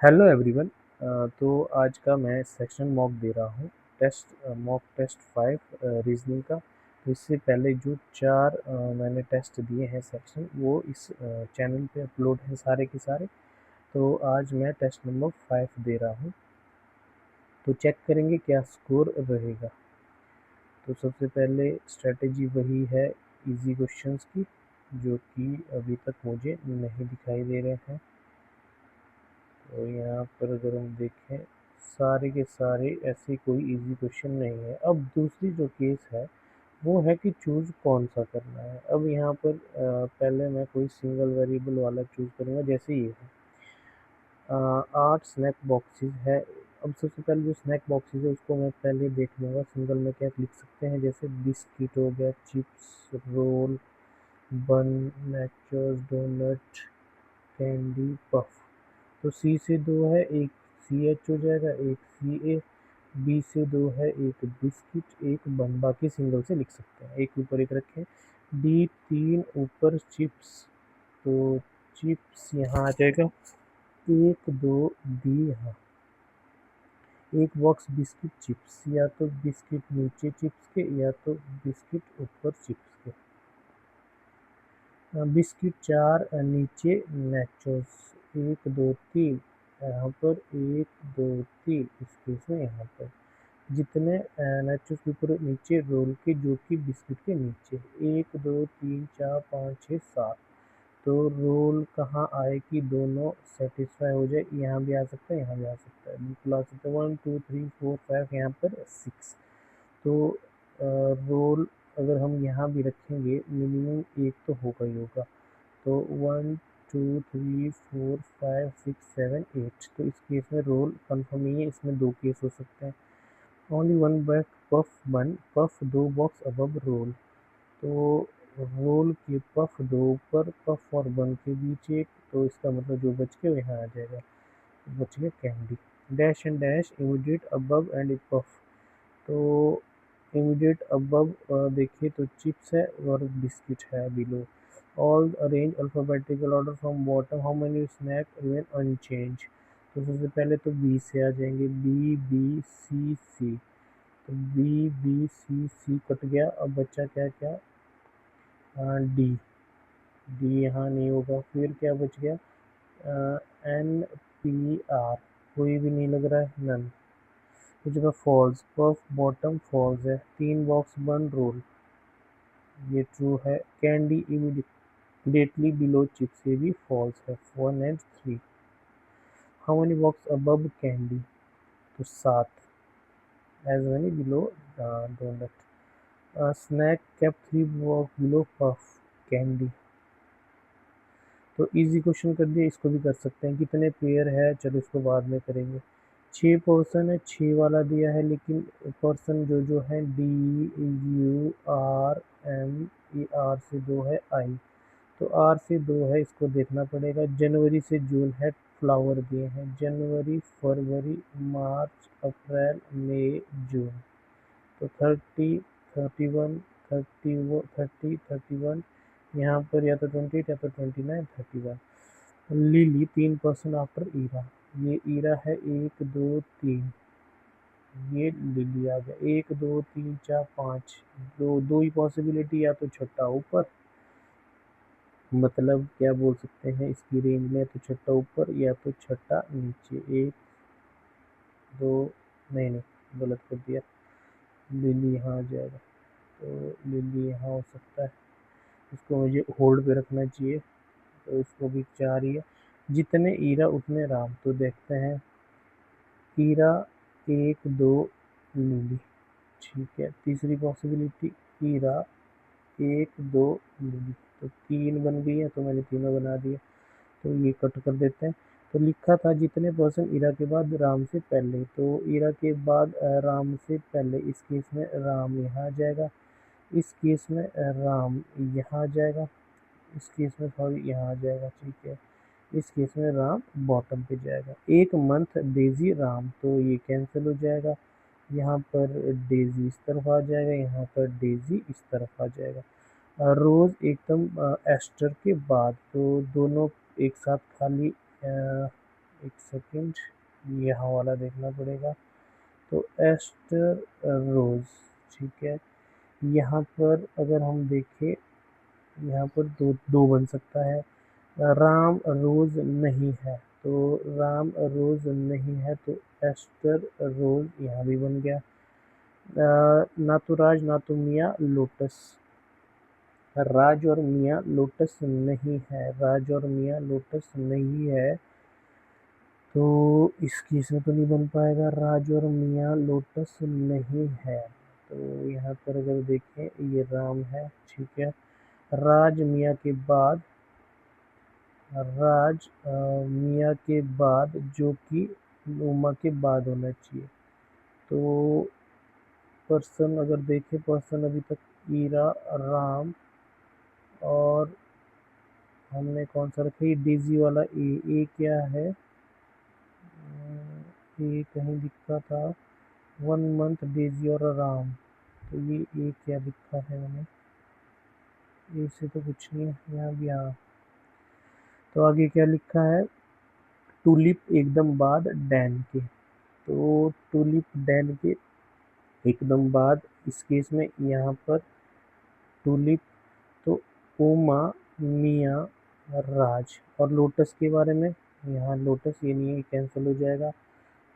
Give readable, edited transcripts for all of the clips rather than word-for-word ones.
Hello everyone. तो आज का मैं सेक्शन मॉक दे रहा हूँ। मॉक टेस्ट 5 रीजनिंग का। तो इससे पहले जो चार मैंने टेस्ट दिए हैं सेक्शन, वो इस चैनल पे अपलोड हैं सारे के सारे। तो आज मैं टेस्ट नंबर 5 दे रहा हूँ। तो चेक करेंगे क्या स्कोर रहेगा। तो सबसे पहले स्ट्रेटेजी वही है इजी क्वेश्चंस की, जो कि अभी तक मुझे नहीं दिखाई दे रहे हैं। तो यहाँ पर अगर हम देखें, सारे के सारे ऐसे कोई इजी क्वेश्चन नहीं है। अब दूसरी जो केस है वो है कि चूज कौन सा करना है। अब यहाँ पर पहले मैं कोई सिंगल वेरिएबल वाला चूज करूँगा, जैसे ये है 8 स्नैक बॉक्सेस है। अब सबसे पहले जो स्नैक बॉक्सेस है उसको मैं पहले देख लूँगा सिंगल में क्या लिख सकते हैं। जैसे बिस्किट हो गया, चिप्स, रोल, बन, नेचर्स, डोनट, कैंडी, पफ। तो सी से दो है, एक सी एच हो जाएगा, एक सी ए। बी से दो है, एक बिस्किट, एक बन। बाकी सिंगल से लिख सकते हैं, एक ऊपर एक रखें। डी तीन ऊपर चिप्स, तो चिप्स यहाँ आ जाएगा, एक दो डी यहाँ। एक बॉक्स बिस्किट चिप्स, या तो बिस्किट नीचे चिप्स के या तो बिस्किट ऊपर चिप्स के। बिस्किट चार नीचे नेचोस, एक दो तीन यहाँ पर, एक दो तीन इस केस में यहाँ पर। जितने नेचोस के ऊपर नीचे रोल के, जो कि बिस्किट के नीचे, एक दो तीन चार पाँच छः सात। तो रोल कहाँ आए कि दोनों सेटिस्फाई हो जाए। यहाँ भी आ सकता है, यहाँ भी आ सकता है, बिल्कुल आ सकता है। 1 2 3 4 5 यहाँ पर 6। तो रोल अगर हम यहाँ भी रखेंगे, मिनिमम एक तो होगा ही होगा। तो 1 2 3 4 5 6 7 8। तो इस केस में रोल कन्फर्म नहीं है, इसमें दो केस हो सकते हैं। ओनली वन बैक पफ बन, पफ दो बॉक्स अबव रोल। तो रोल के पफ दो ऊपर, पफ और बन के बीच एक। तो इसका मतलब जो बच के वो यहाँ आ जाएगा, बच गया candy. Dash and dash immediate above and puff. तो इमीडिएट अबव देखिए तो चिप्स है और बिस्किट है below. All arrange alphabetical order from bottom, how many snack remain unchanged. तो सबसे पहले तो बी से आ जाएंगे, बी बी सी सी। तो बी बी सी सी कट गया, अब बच्चा क्या क्या, डी। डी यहाँ नहीं होगा, फिर क्या बच गया, एन पी आर। कोई भी नहीं लग रहा है, नन। कुछ जगह फॉल्स, पफ बॉटम फॉल्स है। तीन बॉक्स बन रोल, ये ट्रू है। कैंडी इमीडिएटली बिलो चिप्स, ये भी फॉल्स है। 1 and 3। How many box above candy, तो 7। As many below donut. Snack cap 3 box below puff candy. तो इजी क्वेश्चन कर दिया, इसको भी कर सकते हैं। कितने पेयर है, चलो इसको बाद में करेंगे। 6 पर्सन है, 6 वाला दिया है, लेकिन पर्सन जो जो है D U R M, E R से दो है आई। तो आर से दो है, इसको देखना पड़ेगा। जनवरी से जून है, फ्लावर दिए हैं। जनवरी, फरवरी, मार्च, अप्रैल, मई, जून। तो 30, 31, 31 यहाँ पर, या तो 28 या तो 29, 31। लिली 3% आफ्टर ईरा, ये ईरा है। एक दो तीन, ये लिली आ गया। एक दो तीन चार पाँच, दो दो ही पॉसिबिलिटी, या तो छठा ऊपर, मतलब क्या बोल सकते हैं इसकी रेंज में, तो छठा ऊपर या तो छठा नीचे। एक दो, नहीं नहीं गलत कर दिया, लिली यहाँ आ जाएगा। तो लिली यहाँ हो सकता है, इसको मुझे होल्ड पे रखना चाहिए। तो इसको भी 4 ही है। जितने ईरा उतने राम, तो देखते हैं। ईरा एक दो लिली, ठीक है। तीसरी पॉसिबिलिटी ईरा एक दो लिली, तो 3 बन गई है, तो मैंने तीनों बना दिया। तो ये कट कर देते हैं। तो लिखा था जितने पर्सन ईरा के बाद राम से पहले, तो ईरा के बाद राम से पहले, इस केस में राम यहाँ आ जाएगा। इस केस में राम यहाँ आ जाएगा। इस केस में सॉरी यहाँ आ जाएगा, ठीक है। इस केस में राम बॉटम पे जाएगा। एक मंथ डेजी राम, तो ये कैंसिल हो जाएगा। यहाँ पर डेजी इस तरफ आ जाएगा, यहाँ पर डेजी इस तरफ आ जाएगा। रोज एकदम एस्टर के बाद, तो दोनों एक साथ खाली एक सेकंड, यहाँ वाला देखना पड़ेगा। तो एस्टर रोज, ठीक है। यहाँ पर अगर हम देखें, यहाँ पर दो दो बन सकता है। राम रोज नहीं है, तो राम रोज नहीं है, तो एस्टर रोज यहाँ भी बन गया। ना तो राज ना तो मियाँ लोटस, राज और मियाँ लोटस नहीं है, राज और मियाँ लोटस नहीं है, तो इस केस में तो नहीं बन पाएगा। राज और मियाँ लोटस नहीं है, तो यहाँ पर अगर देखें ये राम है, ठीक है। राज मियाँ के बाद, राज मियाँ के बाद जो कि उमा के बाद होना चाहिए। तो पर्सन अगर देखें, पर्सन अभी तक ईरा, राम, और हमने कौन सा रखा, ये डेजी वाला ए क्या है, ये कहीं लिखा था 1 मंथ डेजी और राम, तो ये क्या लिखा है मैंने, ए से तो कुछ नहीं है यहाँ भी। हाँ, तो आगे क्या लिखा है, टूलिप एकदम बाद डैन के, तो टूलिप डैन के एकदम बाद, इस केस में यहाँ पर टूलिप, तो उमा, मियाँ, राज, और लोटस के बारे में, यहाँ लोटस ये नहीं है, कैंसिल हो जाएगा।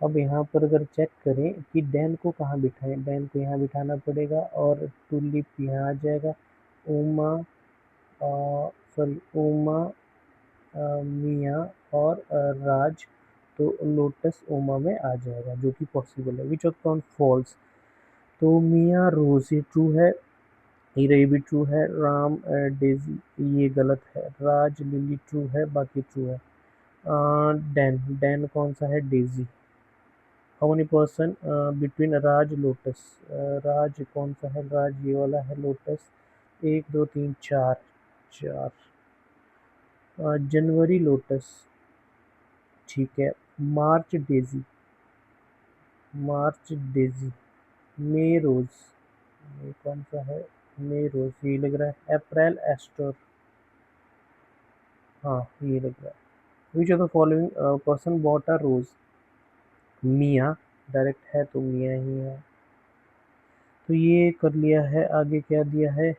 अब यहाँ पर अगर चेक करें कि डैन को कहाँ बिठाएं, डैन को यहाँ बिठाना पड़ेगा और टूलिप यहाँ आ जाएगा। उमा, सॉरी, उमा, मियाँ और राज, तो लोटस उमा में आ जाएगा, जो कि पॉसिबल है। विच ऑफ काउंट फॉल्स, तो मियाँ रोज ये ट्रू है, हीरा ये भी ट्रू है, राम डेजी ये गलत है, राज लिली ट्रू है, बाकी ट्रू है। डैन, डैन कौन सा है, Daisy. How many person between Raj Lotus, Raj कौन सा है, राज ये वाला है, लोटस 1 2 3 4, चार। जनवरी लोटस, ठीक है। मार्च डेजी, मार्च डेजी। मे रोज, ये कौन सा है, मे रोज ये लग रहा है। अप्रैल एस्टर, हाँ ये लग रहा है। Which of the following person bought a rose, मियाँ डायरेक्ट है, तो मियाँ ही है। तो ये कर लिया है। आगे क्या दिया है,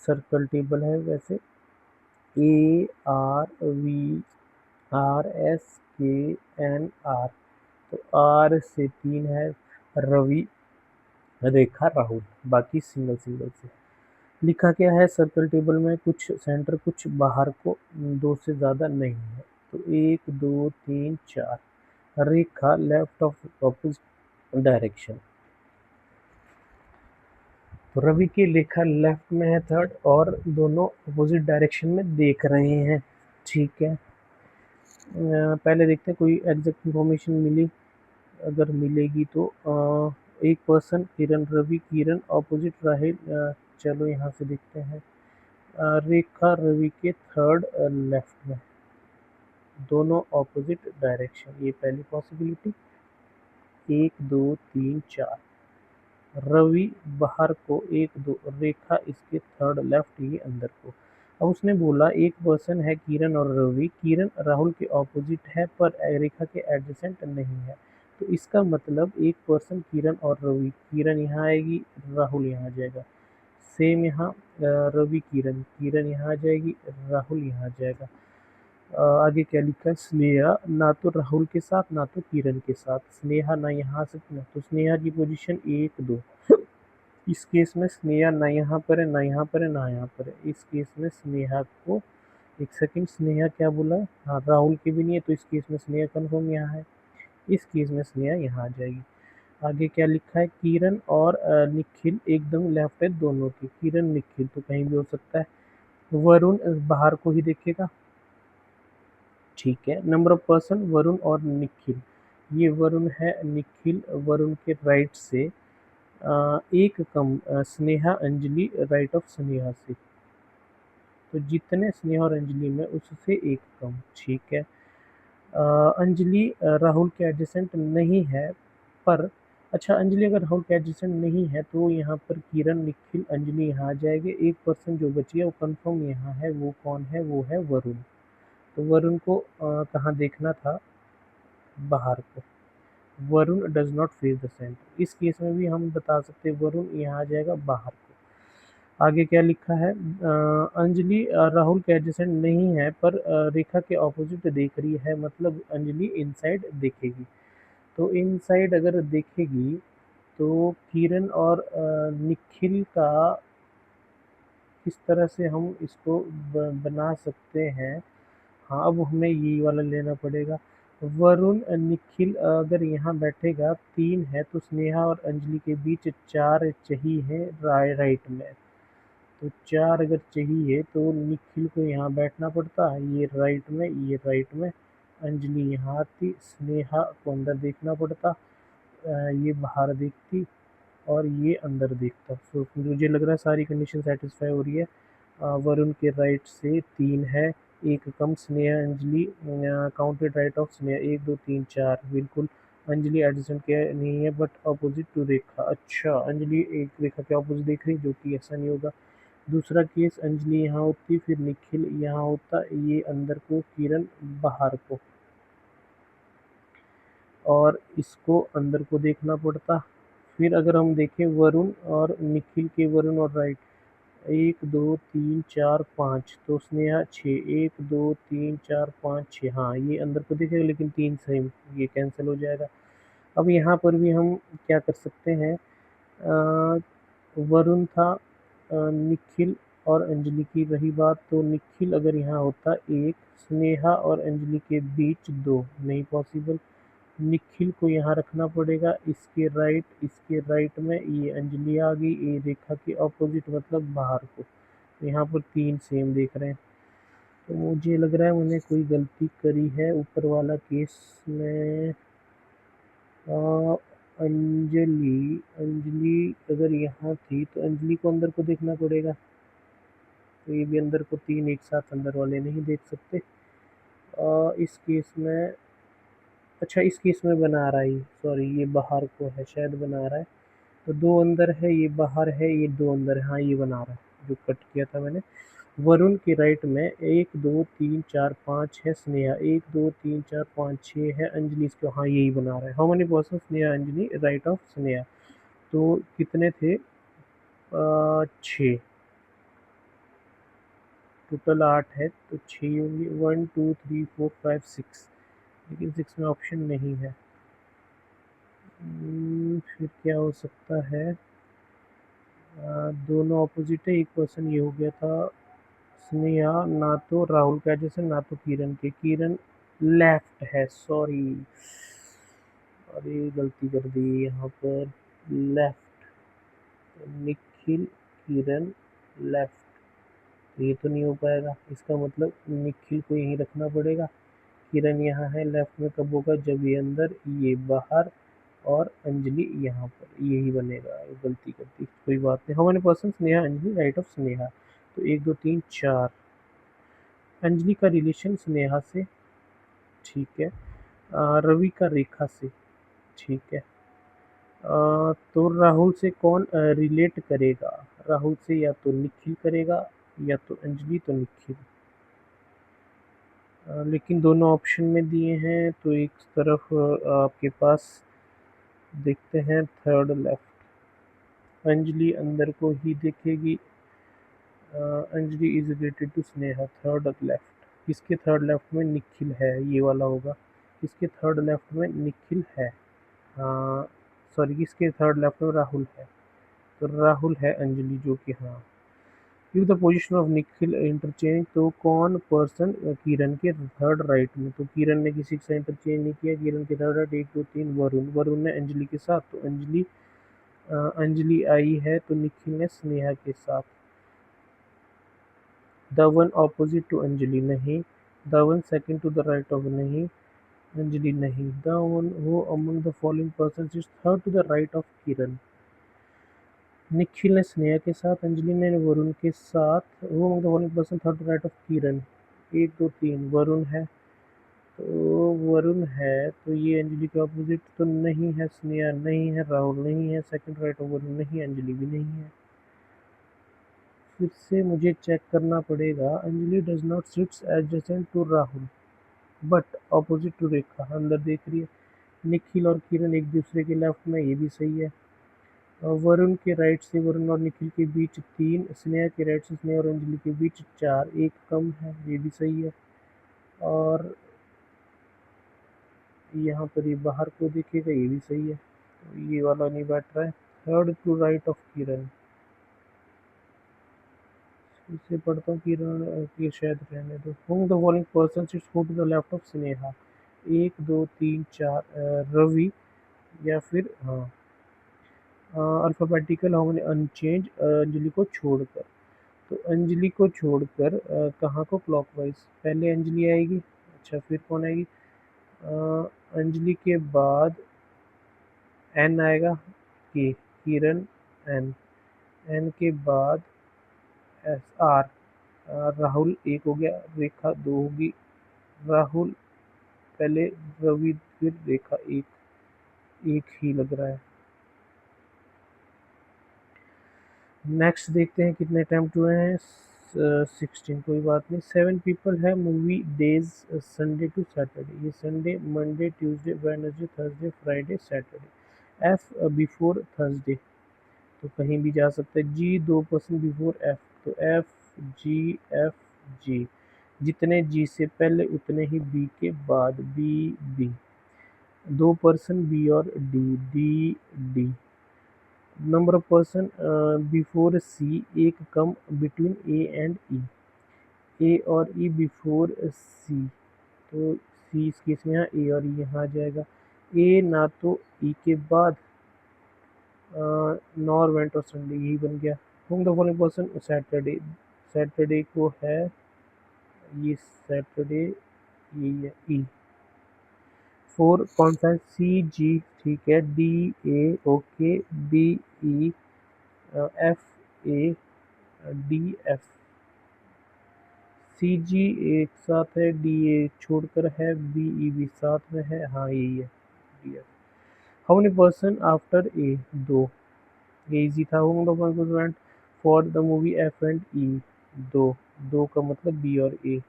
सर्कल टेबल है वैसे, A R V R S K N R, तो आर से 3 है, रवि, रेखा, राहुल, बाकी सिंगल सिंगल से। लिखा क्या है सर्कल टेबल में, कुछ सेंटर कुछ बाहर को, 2 से ज़्यादा नहीं है, तो 1 2 3 4, रेखा लेफ्ट ऑफ ऑपोजिट डायरेक्शन, तो रवि की रेखा लेफ्ट में है थर्ड, और दोनों अपोजिट डायरेक्शन में देख रहे हैं, ठीक है। पहले देखते हैं कोई एग्जैक्ट इंफॉर्मेशन मिली, अगर मिलेगी तो एक पर्सन किरण, रवि किरण ऑपोजिट रहे, चलो यहाँ से देखते हैं। रेखा रवि के थर्ड लेफ्ट में, दोनों ऑपोजिट डायरेक्शन, ये पहली पॉसिबिलिटी। 1 2 3 4, रवि बाहर को, 1 2, रेखा इसके थर्ड लेफ्ट, ये अंदर को। अब उसने बोला एक पर्सन है किरण और रवि, किरण राहुल के ऑपोजिट है पर रेखा के एडजेसेंट नहीं है, तो इसका मतलब एक पर्सन किरण और रवि, किरण यहाँ आएगी, राहुल यहाँ आ जाएगा। सेम यहाँ रवि किरण, किरण यहाँ आ जाएगी, राहुल यहाँ आ जाएगा। आगे क्या लिखा है, स्नेहा ना तो राहुल के साथ ना तो किरण के साथ, स्नेहा ना यहाँ से ना, तो स्नेहा की पोजीशन 1 2, इस केस में स्नेहा ना यहाँ पर है ना यहाँ पर है ना यहाँ पर है, इस केस में स्नेहा को, एक सेकंड, स्नेहा क्या बोला, हाँ राहुल की भी नहीं है, तो इस केस में स्नेहा कन्फर्म यहाँ है, इस केस में स्नेहा यहाँ आ जाएगी। आगे क्या लिखा है, किरण और निखिल एकदम लेफ्ट है दोनों की, किरण निखिल तो कहीं भी हो सकता है। वरुण बाहर को ही देखेगा, ठीक है। नंबर ऑफ पर्सन वरुण और निखिल, ये वरुण है, निखिल वरुण के राइट से एक कम, स्नेहा अंजलि राइट ऑफ स्नेहा से, तो जितने स्नेहा और अंजलि में उससे एक कम, ठीक है। अंजलि राहुल के एडजेसेंट नहीं है, पर अच्छा अंजलि अगर राहुल के एडजेसेंट नहीं है तो यहाँ पर किरण निखिल अंजलि यहाँ आ जाएंगे, एक पर्सन जो बची है वो कंफर्म यहाँ है, वो कौन है, वो है वरुण। तो वरुण को कहाँ देखना था, बाहर को। Varun does not face the centre, इस केस में भी हम बता सकते हैं वरुण यहाँ आ जाएगा बाहर को। आगे क्या लिखा है, अंजलि राहुल के एडजेसेंट नहीं है पर रेखा के ऑपोजिट देख रही है, मतलब अंजलि इनसाइड देखेगी। तो इनसाइड अगर देखेगी तो किरण और निखिल का किस तरह से हम इसको बना सकते हैं। हाँ, अब हमें ये वाला लेना पड़ेगा। वरुण निखिल अगर यहाँ बैठेगा 3 है तो स्नेहा और अंजलि के बीच 4 चाहिए राइट में। तो 4 अगर चाहिए तो निखिल को यहाँ बैठना पड़ता है, ये राइट में, ये राइट में। अंजलि यहाँ आती, स्नेहा को अंदर देखना पड़ता, ये बाहर देखती और ये अंदर देखता। तो मुझे लग रहा है सारी कंडीशन सेटिस्फाई हो रही है। वरुण के राइट से 3 है, एक कम Sneha Anjali, counted right of Sneha 1 2 3 4 बिल्कुल। अंजलि एडजेसेंट के नहीं है बट अपोजिट टू रेखा। अच्छा, अंजलि एक रेखा के अपोजिट देख रही, जो कि ऐसा नहीं होगा। दूसरा केस, अंजलि यहाँ होती फिर निखिल यहाँ होता, ये अंदर को, किरण बाहर को, और इसको अंदर को देखना पड़ता। फिर अगर हम देखें वरुण और निखिल के, वरुण और राइट 1 2 3 4 5, तो स्नेहा 6 1 2 3 4 5 6, हाँ ये अंदर को दिखेगा लेकिन 3 सेम, ये कैंसिल हो जाएगा। अब यहाँ पर भी हम क्या कर सकते हैं, वरुण था, निखिल और अंजलि की रही बात, तो निखिल अगर यहाँ होता 1, स्नेहा और अंजलि के बीच 2, नहीं पॉसिबल। निखिल को यहाँ रखना पड़ेगा, इसके राइट में, ये अंजलि आ गई, ये रेखा के ऑपोजिट मतलब बाहर को। तो यहाँ पर 3 सेम देख रहे हैं। तो मुझे लग रहा है मैंने कोई गलती करी है ऊपर वाला केस में। अंजलि अंजलि अगर यहाँ थी तो अंजलि को अंदर को देखना पड़ेगा, तो ये भी अंदर को 3 एक साथ अंदर वाले नहीं देख सकते। इस केस में, अच्छा इस केस में बना रहा है, सॉरी ये बाहर को है, शायद बना रहा है। तो 2 अंदर है, ये बाहर है, ये 2 अंदर है, हाँ ये बना रहा है जो कट किया था मैंने। वरुण के राइट में 1 2 3 4 5 है, स्नेहा 1 2 3 4 5 6 है, अंजलि इसको, हाँ यही बना रहा है। How many person, Sneha Anjali right of Sneha. तो कितने थे, 6, टोटल 8 है तो 6 होंगे, 1 2 3 4 5 6, लेकिन 6 में ऑप्शन नहीं है। फिर क्या हो सकता है, दोनों ऑपोजिट है, एक पर्सन ये हो गया था स्नेहा, ना तो राहुल का जैसे ना तो किरण के, किरण लेफ्ट है, सॉरी, अरे गलती कर दी यहाँ पर, लेफ्ट, निखिल किरण लेफ्ट, ये तो नहीं हो पाएगा, इसका मतलब निखिल को यहीं रखना पड़ेगा। किरण यहाँ है, लेफ्ट में कब होगा, जब ये अंदर ये बाहर, और अंजलि यहाँ पर, यही बनेगा। गलती कर दी, कोई बात नहीं। How many person, Sneha Anjali right of Sneha. तो 1 2 3 4, अंजलि का रिलेशन स्नेहा से, ठीक है। रवि का रेखा से, ठीक है। तो राहुल से कौन रिलेट करेगा, राहुल से या तो निखिल करेगा या तो अंजलि, तो निखिल। लेकिन दोनों ऑप्शन में दिए हैं तो एक तरफ आपके पास देखते हैं थर्ड लेफ्ट, अंजलि अंदर को ही देखेगी। Anjali is related to Sneha, third left, किसके थर्ड लेफ्ट में निखिल है, ये वाला होगा। किसके थर्ड लेफ्ट में निखिल है, हाँ सॉरी, किसके थर्ड लेफ्ट में राहुल है, तो राहुल है अंजलि, जो कि हाँ। Give the position of Nikhil interchange, तो कौन पर्सन किरण के थर्ड राइट में, तो किरण ने किसी से इंटरचेंज नहीं किया, किरण के थर्ड राइट 1 2 3 वरुण, वरुण ने अंजलि के साथ, तो अंजलि अंजलि आई है, तो निखिल ने स्नेहा के साथ। The one opposite to Anjali नहीं, the one second to the right of नहीं, अंजलि नहीं, the one who among the following person is third to the right of Kiran. Nikhil ने स्नेहा के साथ, अंजलि ने वरुण के साथ, who among the following person third to right of Kiran. 1 2 3 Varun है, तो वरुण है, तो ये अंजलि के ऑपोजिट तो नहीं है, स्नेहा नहीं है, राहुल नहीं है, सेकंड राइट ऑफ वरुण नहीं, अंजलि भी नहीं है। फिर से मुझे चेक करना पड़ेगा, Anjali does not sits adjacent to Rahul, but opposite to Rekha, अंदर देख रही है। निखिल और किरण एक दूसरे के लेफ्ट में, ये भी सही है। वरुण के राइट से वरुण और निखिल के बीच 3, स्नेहा के राइट से स्नेहा और अंजलि के बीच 4, एक कम है, ये भी सही है। और यहाँ पर ये बाहर को दिखेगा, ये भी सही है। तो ये वाला नहीं बैठ रहा है। Third to right of Kiran, इसे पढ़ता हूँ किरण, ये शायद रहने दो। Whom the following person sits go to the left of Sneha, 1 2 3 4, Ravi या फिर हाँ अल्फाबेटिकल हार्मोनी अनचेंज, अंजलि को छोड़कर। तो अंजलि को छोड़कर कहाँ को क्लॉकवाइज, पहले अंजलि आएगी, अच्छा फिर कौन आएगी, अंजलि के बाद एन आएगा, के किरण, एन, एन के बाद एस आर, राहुल एक हो गया, रेखा दो होगी, राहुल पहले, रवि फिर रेखा, एक ही लग रहा है। नेक्स्ट देखते हैं कितने अटेम्प्ट हुए हैं। 16, कोई बात नहीं। 7 पीपल है movie days Sunday to Saturday, ये Sunday Monday Tuesday Wednesday Thursday Friday Saturday. F before Thursday, तो कहीं भी जा सकते हैं। जी 2% बिफोर एफ, तो एफ एफ जी, जितने जी से पहले उतने ही बी के बाद, बी 2% बी और D D. Number of person before C, एक कम बिटवीन ए एंड ई, ए और ई बिफोर सी, तो सी इस केस में यहाँ ए और ई यहाँ आ जाएगा। ए ना तो ई के बाद, नॉर वेंट और संडे, यही बन गया। Home the following person Saturday, Saturday को है ये सैटरडे, ये है ई। 4 कौन सा है, सी जी, ठीक है, D A okay, B E, F A, D F, C G एक साथ है, डी ए छोड़कर है, बी ई भी साथ में है, हाँ यही है D F. How many person after A, 2, ये इजी था। Whom the following for the movie F and E, 2, 2 का मतलब बी और ए।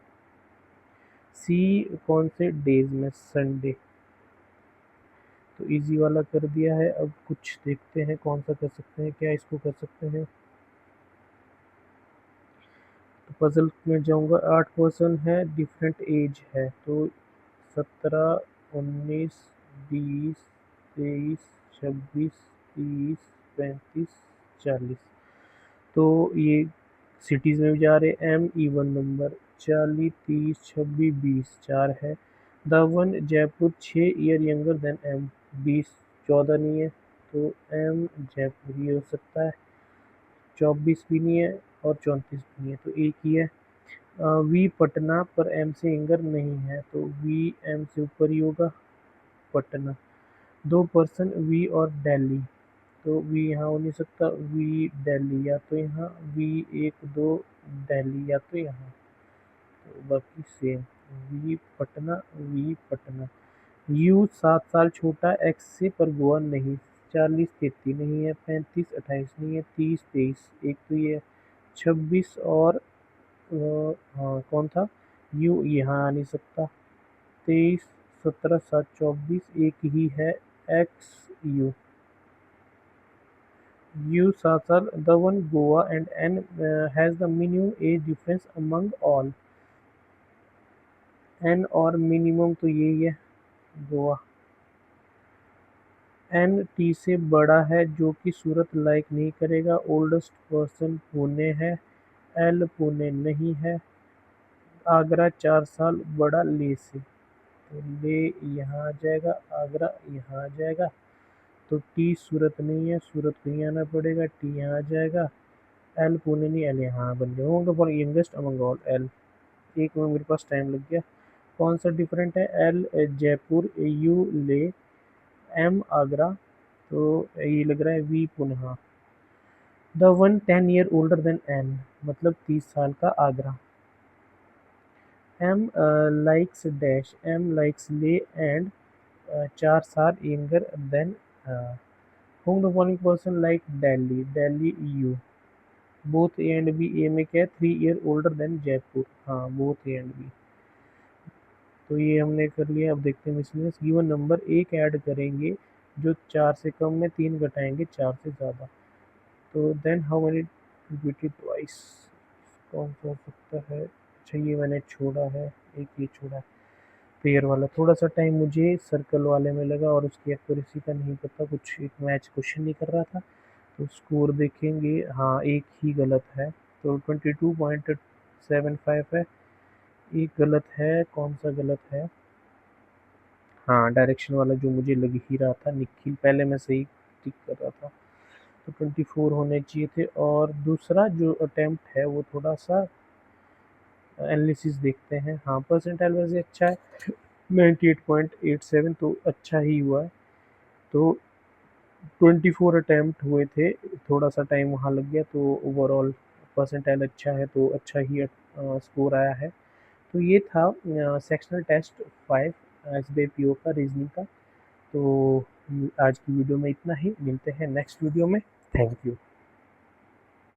सी कौन से डेज में, संडे, तो इजी वाला कर दिया है। अब कुछ देखते हैं कौन सा कर सकते हैं, क्या इसको कर सकते हैं। तो पजल में जाऊंगा। 8 पर्सन है, डिफरेंट एज है, तो 17 19 20 23 26 30 35 40, तो ये सिटीज़ में भी जा रहे। एम इवन नंबर 40 30 26 20, 4 है। The one Jaipur 6 year younger than M, 20 14 नहीं है, तो एम जयपुर ये हो सकता है। 24 भी नहीं है और 34 भी नहीं है, तो एक ही है। वी पटना पर एम से यंगर नहीं है, तो वी एम से ऊपर ही होगा, पटना। 2 पर्सन वी और दिल्ली, तो वी यहाँ हो नहीं सकता, वी दिल्ली या तो यहाँ, वी 1 2 दिल्ली या तो यहाँ, तो बाकी सेम। वी पटना। यू 7 साल छोटा एक्स से पर गोवा नहीं, 40 33 नहीं है, 35 28 नहीं है, 30 23, एक तो ये है। 26 और हाँ कौन था, यू यहाँ आ नहीं सकता। 23 17 7 24, एक ही है, एक्स यू, यू 7 साल। The one Goa and N has the minimum age difference among all, N और मिनिमम तो यही है गोवा। एन टी से बड़ा है जो कि सूरत लाइक नहीं करेगा, ओल्डेस्ट पर्सन पुणे है, एल पुणे नहीं है। आगरा 4 साल बड़ा ले से, तो ले यहाँ आ जाएगा, आगरा यहाँ आ जाएगा। तो टी सूरत नहीं है, सूरत को ही आना पड़ेगा, टी यहाँ आ जाएगा। एल पुणे नहीं, एल यहाँ बन गया। होगा for youngest among all, L. एक में मेरे पास टाइम लग गया। कौन सा डिफरेंट है, L Jaipur, U Leh, M Agra, तो ये लग रहा है V Pune. The one 10 year older than N, मतलब 30 साल का Agra. M likes dash, M likes Leh and 4 साल younger than whom the following person like Delhi, Delhi U. Both A and B, A में क्या है 3 ईयर ओल्डर देन जयपुर, हाँ बोथ ए एंड बी। तो ये हमने कर लिया। अब देखते हैं मिसलेनियस। गिवन नंबर एक ऐड करेंगे जो 4 से कम है, 3 घटाएंगे 4 से ज़्यादा। तो then how many repeated twice, कौन सा हो सकता है? अच्छा ये मैंने छोड़ा है, एक ये छोड़ा है पेयर वाला। थोड़ा सा टाइम मुझे सर्कल वाले में लगा और उसकी एक्यूरेसी का नहीं पता, कुछ एक मैच क्वेश्चन नहीं कर रहा था। तो स्कोर देखेंगे, हाँ एक ही गलत है, तो 22.75 है। एक गलत है, कौन सा गलत है? हाँ डायरेक्शन वाला जो मुझे लग ही रहा था, निखिल पहले मैं सही टिक कर रहा था। तो 24 होने चाहिए थे। और दूसरा जो अटेम्प्ट है वो थोड़ा सा एनालिसिस देखते हैं। हाँ परसेंटाइल वैसे अच्छा है 98.87, तो अच्छा ही हुआ है। तो 24 अटेम्प्ट हुए थे, थोड़ा सा टाइम वहाँ लग गया, तो ओवरऑल परसेंटाइल अच्छा है, तो अच्छा ही स्कोर आया है। तो ये था सेक्शनल टेस्ट 5 एसबीआई पीओ का रीजनिंग का। तो आज की वीडियो में इतना ही, मिलते हैं नेक्स्ट वीडियो में। Thank you.